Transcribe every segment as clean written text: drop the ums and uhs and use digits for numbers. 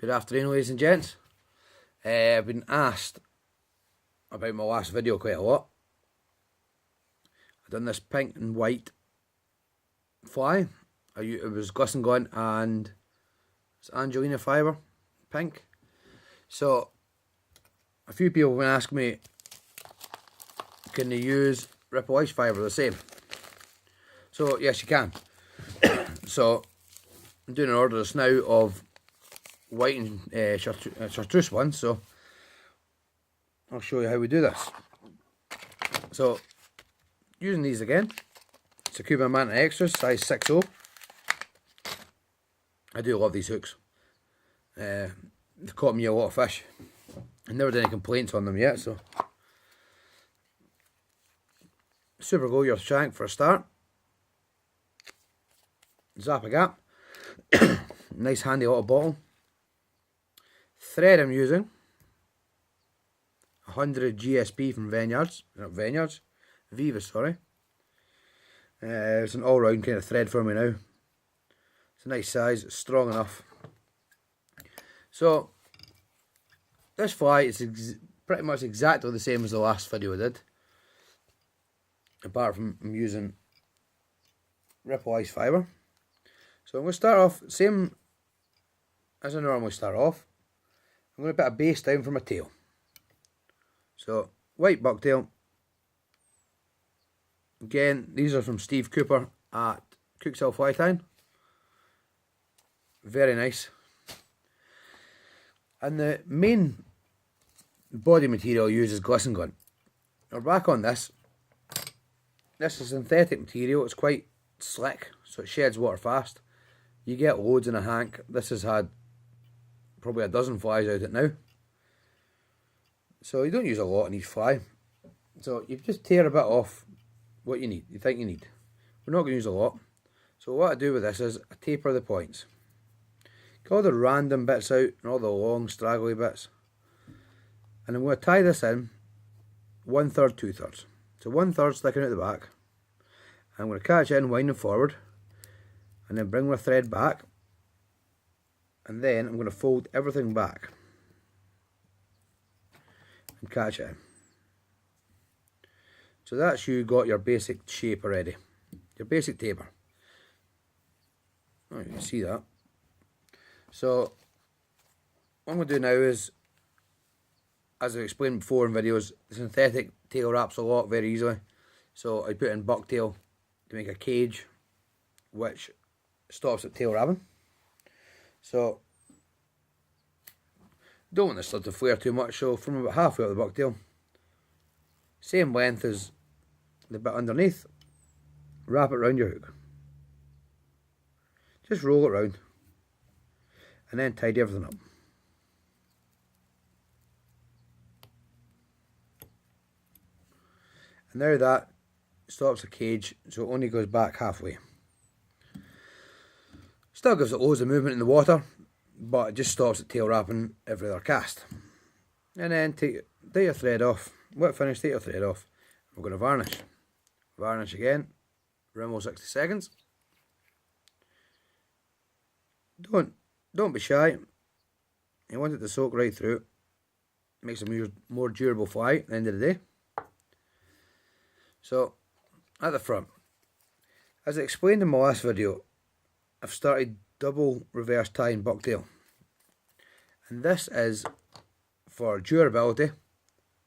Good afternoon, ladies and gents. I've been asked about my last video quite a lot. I've done this pink and white fly. It was glisten gun and it's Angelina fibre, pink. So a few people have been asking me, can they use ripple ice fibre the same? So yes, you can. So I'm doing an order just now of white and chartreuse ones, so I'll show you how we do this. So using these again, it's a Cuban Manta Extras size 6/0. I do love these hooks. They've caught me a lot of fish. I've never had any complaints on them yet, so super glue your shank for a start. Zap a gap. Nice handy little bottle. Thread I'm using 100 GSP from Viva, sorry. It's an all-round kind of thread for me now. It's a nice size, it's strong enough. So this fly is pretty much exactly the same as the last video I did, apart from I'm using ripple ice fibre. So I'm going to start off same as I normally start off. I'm going to put a base down for my tail. So white bucktail. Again, these are from Steve Cooper at Cookshill Fly Time. Very nice. And the main body material used is glisten gun. Now back on this. This is synthetic material. It's quite slick, so it sheds water fast. You get loads in a hank. This has had probably a dozen flies out it now. So you don't use a lot in each fly. So you just tear a bit off what you need, you think you need. We're not going to use a lot. So what I do with this is I taper the points. Get all the random bits out and all the long straggly bits. And I'm going to tie this in 1/3, 2/3. So 1/3 sticking out the back. I'm going to catch it in, winding forward. And then bring my thread back. And then I'm going to fold everything back. And catch it in. So that's you got your basic shape already. Your basic taper. Oh, you can see that. So what I'm going to do now is, as I've explained before in videos, the synthetic tail wraps a lot very easily. So I put in bucktail to make a cage which stops it tail wrapping. So don't want this to flare too much, so from about halfway up the bucktail, same length as the bit underneath, wrap it around your hook. Just roll it round and then tidy everything up. And now that stops the cage, so it only goes back halfway. Still gives it loads of movement in the water, but it just stops it tail wrapping every other cast. And then take your thread off. Wet finish, take your thread off. We're going to varnish. Varnish again. Rimmel 60 seconds. Don't be shy. You want it to soak right through. Makes a more durable fly at the end of the day. So, at the front, as I explained in my last video, I've started double reverse tying bucktail. And this is for durability,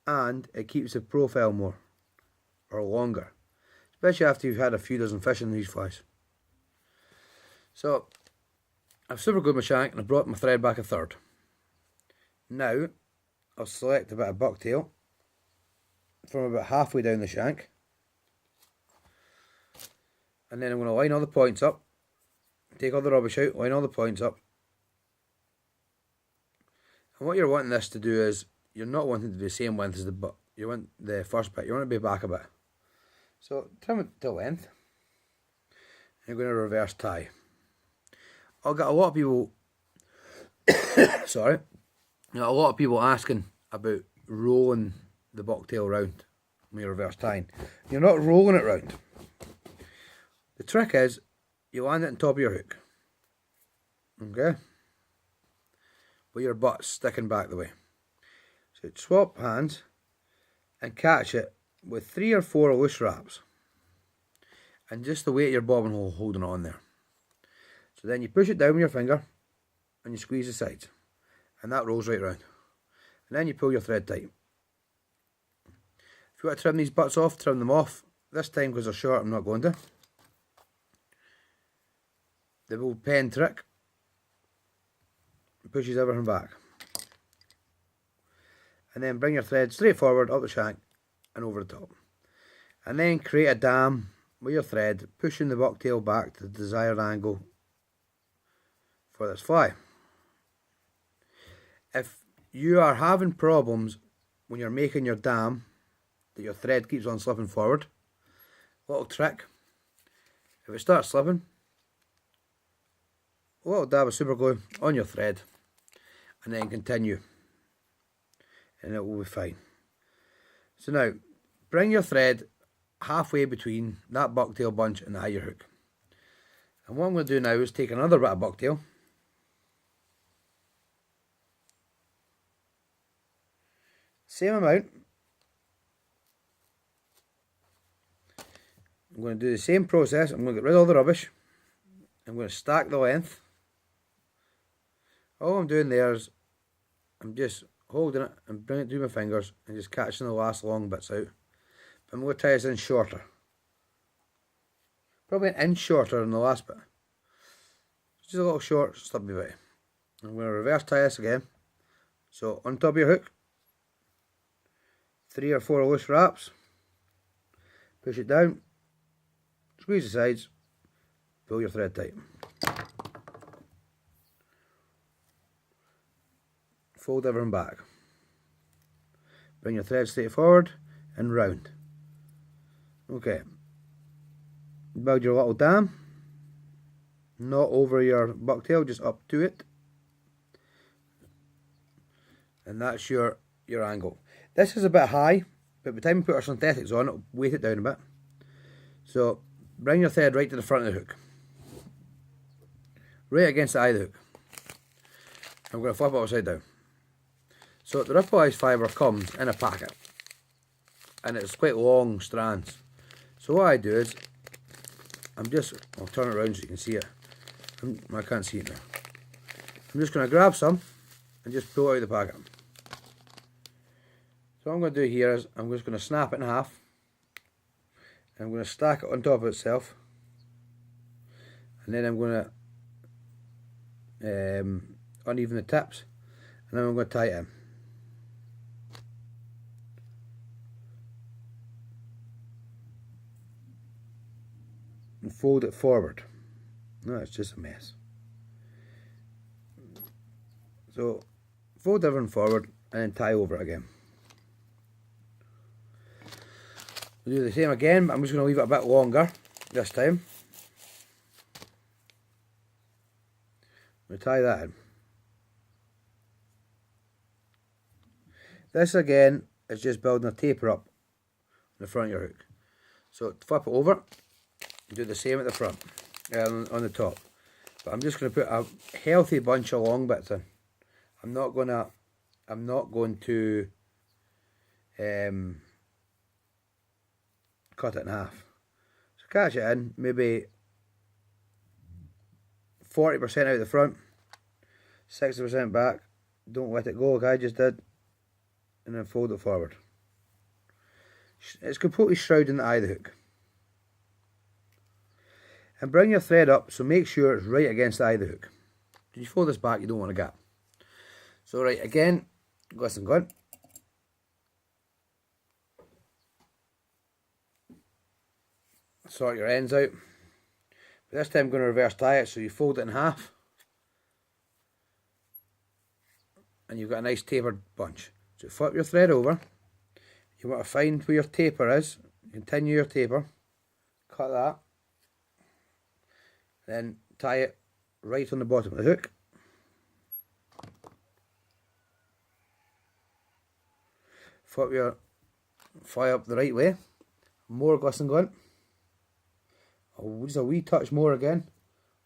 and it keeps the profile more, or longer. Especially after you've had a few dozen fish in these flies. So, I've super glued my shank and I brought my thread back 1/3. Now, I'll select a bit of bucktail from about halfway down the shank. And then I'm going to line all the points up. Take all the rubbish out, line all the points up. And what you're wanting this to do is, you're not wanting to do the same length as the butt. You want the first bit, you want it to be back a bit. So trim it to length. You're going to reverse tie. I'll get a lot of people sorry. A lot of people asking about rolling the bucktail round when you're reverse tying. You're not rolling it round. The trick is, you land it on top of your hook. Okay? with your butt sticking back the way. So swap hands and catch it with 3 or 4 loose wraps. And just the weight of your bobbin hole holding it on there. So then you push it down with your finger and you squeeze the sides. And that rolls right round. And then you pull your thread tight. If you want to trim these butts off, trim them off. This time, because they're short, I'm not going to. The old pen trick pushes everything back. And then bring your thread straight forward up the shank and over the top. And then create a dam with your thread, pushing the bucktail back to the desired angle for this fly. If you are having problems when you're making your dam, that your thread keeps on slipping forward, little trick, if it starts slipping, a little dab of super glue on your thread and then continue and it will be fine. So now bring your thread halfway between that bucktail bunch and the higher hook. And what I'm going to do now is take another bit of bucktail, same amount. I'm going to do the same process. I'm going to get rid of all the rubbish. I'm going to stack the length. All I'm doing there is I'm just holding it and bringing it through my fingers and just catching the last long bits out. But I'm going to tie this in shorter. Probably an inch shorter than the last bit. Just a little short, stubby bit. I'm going to reverse tie this again. So on top of your hook, 3 or 4 loose wraps. Push it down. Squeeze the sides, pull your thread tight. Fold everything back. Bring your thread straight forward and round. Okay. Build your little dam. Not over your bucktail, just up to it. And that's your angle. This is a bit high, but by the time we put our synthetics on, it'll weight it down a bit. So bring your thread right to the front of the hook. Right against the eye of the hook. I'm going to flip it upside down. So the ripple fibre comes in a packet. And it's quite long strands. So what I do is, I'll turn it around so you can see it. I can't see it now. I'm just going to grab some and just pull it out of the packet. So what I'm going to do here is, I'm just going to snap it in half. I'm going to stack it on top of itself, and then I'm going to uneven the tips, and then I'm going to tie it in. And fold it forward. No, it's just a mess. So fold everything forward and then tie over it again. We'll do the same again, but I'm just going to leave it a bit longer this time. We'll tie that in. This again is just building a taper up in the front of your hook. So flip it over and do the same at the front, on the top. But I'm just going to put a healthy bunch of long bits in. I'm not going to cut it in half. So catch it in, maybe 40% out the front, 60% back. Don't let it go like I just did, and then fold it forward. It's completely shrouding the eye of the hook. And bring your thread up, so make sure it's right against the eye of the hook. If you fold this back, you don't want a gap. So right, again, glisten gun. Sort your ends out. But this time I'm going to reverse tie it, so you fold it in half. And you've got a nice tapered bunch. So flip your thread over. You want to find where your taper is. Continue your taper. Cut that. Then tie it right on the bottom of the hook. Flip your fly up the right way. More glisten gun. Just a wee touch more again.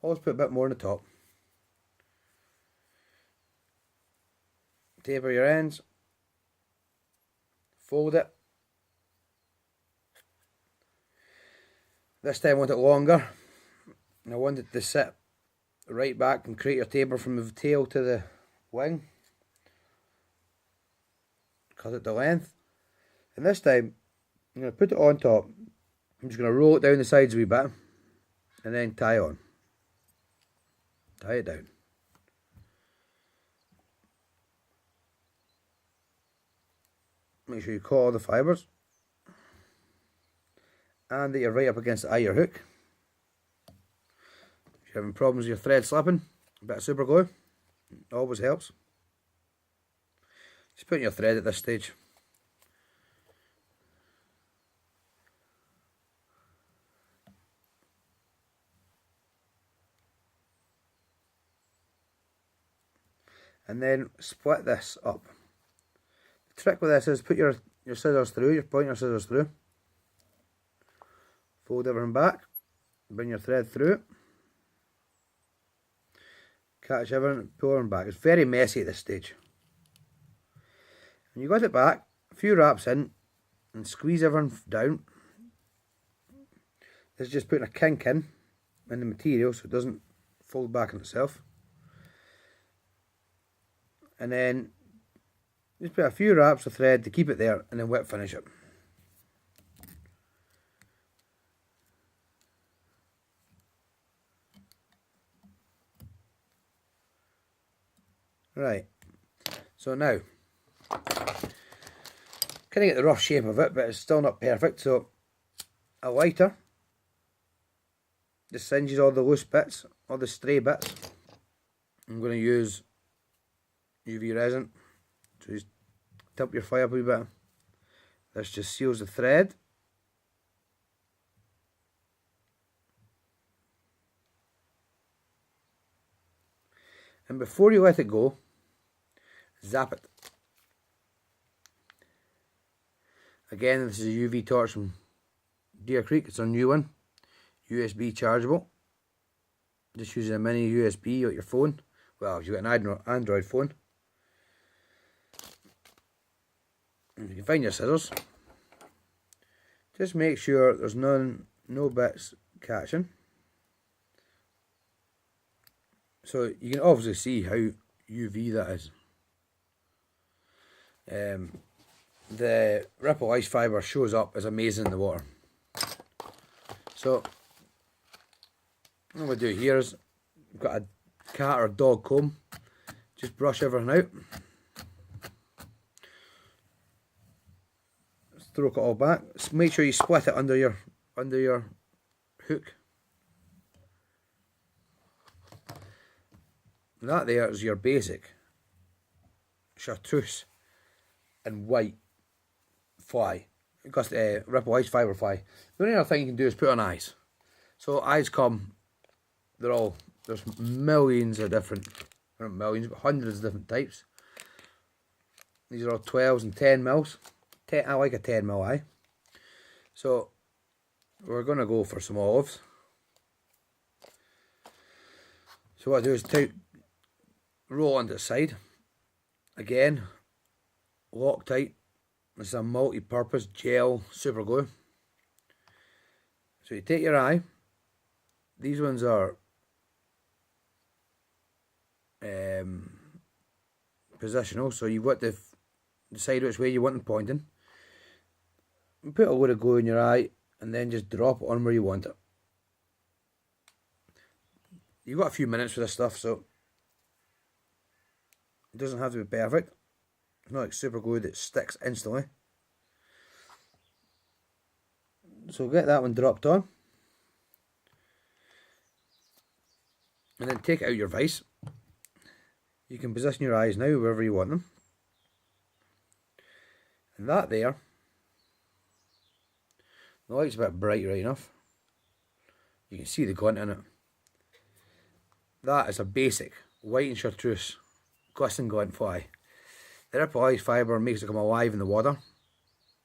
Always put a bit more on the top. taper your ends, fold it. This time I want it longer, and I want it to sit right back and create your taper from the tail to the wing. Cut it to length, and this time I'm going to put it on top. I'm just going to roll it down the sides a wee bit and then tie on. Tie it down. Make sure you cut all the fibres and that you're right up against the eye of your hook. If you're having problems with your thread slipping, a bit of super glue always helps. Just put in your thread at this stage. And then split this up. The trick with this is put your scissors through, your pointer scissors through. Fold everything back, bring your thread through, catch everything, pull everything back. It's very messy at this stage. When you got it back, a few wraps in, and squeeze everything down. This is just putting a kink in the material so it doesn't fold back on itself. And then just put a few wraps of thread to keep it there, and then wet finish it. Right, so now, kind of get the rough shape of it, but it's still not perfect, so a lighter just singes all the loose bits, all the stray bits. I'm going to use UV resin, so just tip your fire up a wee bit. This just seals the thread. And before you let it go, zap it. Again, this is a UV torch from Deer Creek. It's a new one, USB chargeable. Just using a mini USB with your phone. Well, if you've got an Android phone. And you can find your scissors. Just make sure there's no bits catching. So you can obviously see how UV that is. The ripple ice fibre shows up as amazing in the water. So what I'm going to do here is, I've got a cat or dog comb, just brush everything out. Stroke it all back. Make sure you split it under your hook. That there is your basic chartreuse and white fly. You've got ripple ice fibre fly. The only other thing you can do is put on eyes. So eyes come, there's millions of different, not millions, but hundreds of different types. These are all 12s and 10 mils. I like a 10 mil eye. So we're going to go for some olives. So what I do is roll onto the side. Again, Loctite. This is a multi-purpose gel super glue. So you take your eye. These ones are positional, so you've got to decide which way you want them pointing. Put a load of glue in your eye and then just drop it on where you want it. You've got a few minutes for this stuff, so it doesn't have to be perfect. It's not like super glue that sticks instantly. So get that one dropped on. And then take out your vise. You can position your eyes now wherever you want them. And that there, the light's a bit bright right enough. You can see the glint in it. That is a basic white and chartreuse glisten glint fly. The ripple ice fibre makes it come alive in the water.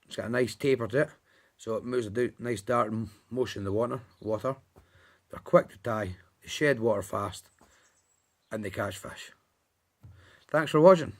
It's got a nice taper to it, so it moves a nice darting motion in the water. They're quick to tie, they shed water fast, and they catch fish. Thanks for watching.